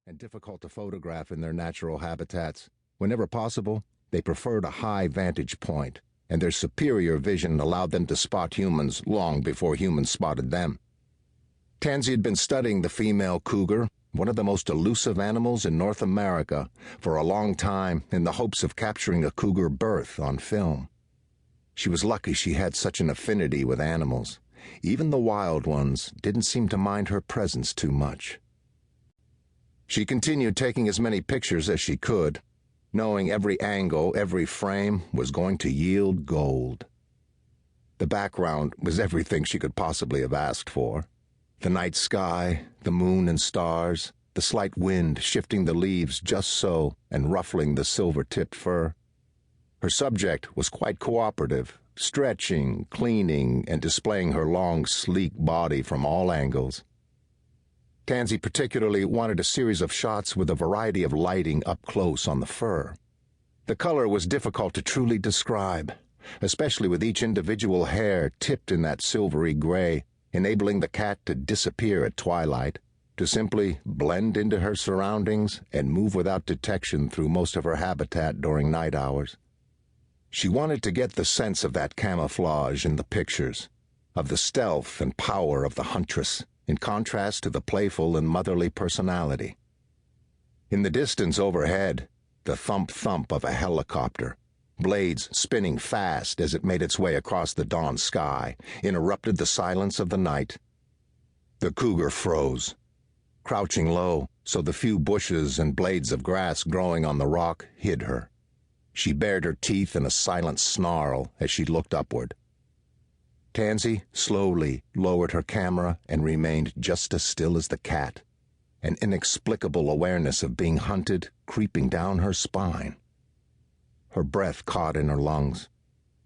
and difficult to photograph in their natural habitats. Whenever possible, they preferred a high vantage point, and their superior vision allowed them to spot humans long before humans spotted them. Tansy had been studying the female cougar, one of the most elusive animals in North America, for a long time in the hopes of capturing a cougar birth on film. She was lucky she had such an affinity with animals. Even the wild ones didn't seem to mind her presence too much. She continued taking as many pictures as she could, knowing every angle, every frame was going to yield gold. The background was everything she could possibly have asked for. The night sky, the moon and stars, the slight wind shifting the leaves just so and ruffling the silver-tipped fur. Her subject was quite cooperative, stretching, cleaning, and displaying her long, sleek body from all angles. Tansy particularly wanted a series of shots with a variety of lighting up close on the fur. The color was difficult to truly describe, especially with each individual hair tipped in that silvery gray, enabling the cat to disappear at twilight, to simply blend into her surroundings and move without detection through most of her habitat during night hours. She wanted to get the sense of that camouflage in the pictures, of the stealth and power of the huntress, in contrast to the playful and motherly personality. In the distance overhead, the thump-thump of a helicopter, blades spinning fast as it made its way across the dawn sky, interrupted the silence of the night. The cougar froze, crouching low so the few bushes and blades of grass growing on the rock hid her. She bared her teeth in a silent snarl as she looked upward. Tansy slowly lowered her camera and remained just as still as the cat, an inexplicable awareness of being hunted creeping down her spine. Her breath caught in her lungs,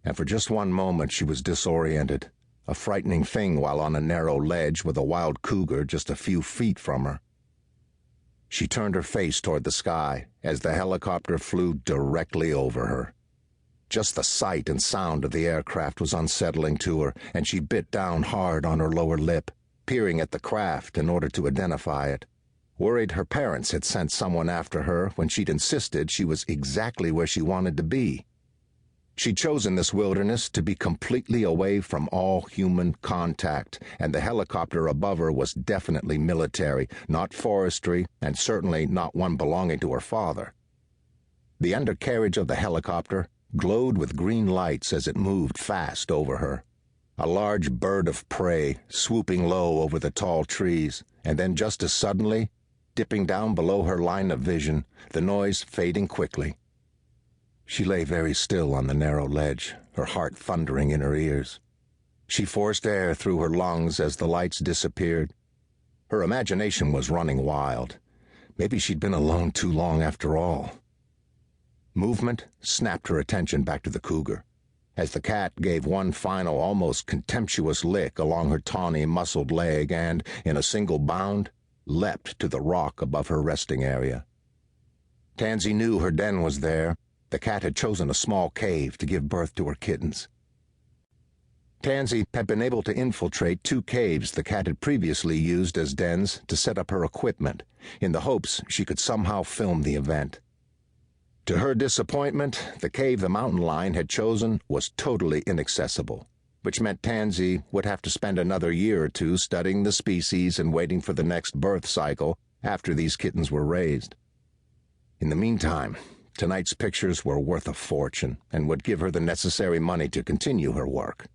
and for just one moment she was disoriented, a frightening thing while on a narrow ledge with a wild cougar just a few feet from her. She turned her face toward the sky as the helicopter flew directly over her. Just the sight and sound of the aircraft was unsettling to her, and she bit down hard on her lower lip, peering at the craft in order to identify it, worried her parents had sent someone after her when she'd insisted she was exactly where she wanted to be. She'd chosen this wilderness to be completely away from all human contact, and the helicopter above her was definitely military, not forestry, and certainly not one belonging to her father. The undercarriage of the helicopter glowed with green lights as it moved fast over her. A large bird of prey swooping low over the tall trees, and then just as suddenly, dipping down below her line of vision, the noise fading quickly. She lay very still on the narrow ledge, her heart thundering in her ears. She forced air through her lungs as the lights disappeared. Her imagination was running wild. Maybe she'd been alone too long after all. Movement snapped her attention back to the cougar, as the cat gave one final, almost contemptuous lick along her tawny, muscled leg and, in a single bound, leapt to the rock above her resting area. Tansy knew her den was there. The cat had chosen a small cave to give birth to her kittens. Tansy had been able to infiltrate 2 caves the cat had previously used as dens to set up her equipment, in the hopes she could somehow film the event. To her disappointment, the cave the mountain lion had chosen was totally inaccessible, which meant Tansy would have to spend another year or 2 studying the species and waiting for the next birth cycle after these kittens were raised. In the meantime, tonight's pictures were worth a fortune and would give her the necessary money to continue her work.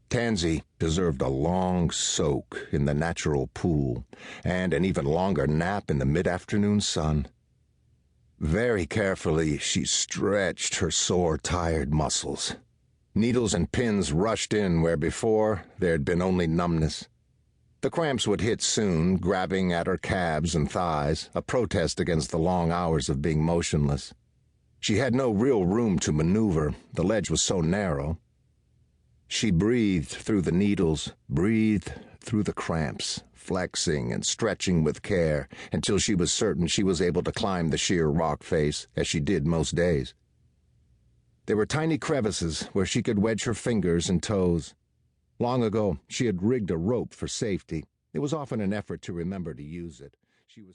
Tansy deserved a long soak in the natural pool and an even longer nap in the mid-afternoon sun. Very carefully, she stretched her sore, tired muscles. Needles and pins rushed in where before there had been only numbness. The cramps would hit soon, grabbing at her calves and thighs, a protest against the long hours of being motionless. She had no real room to maneuver. The ledge was so narrow. She breathed through the needles, breathed through the cramps, flexing and stretching with care until she was certain she was able to climb the sheer rock face, as she did most days. There were tiny crevices where she could wedge her fingers and toes. Long ago, she had rigged a rope for safety. It was often an effort to remember to use it.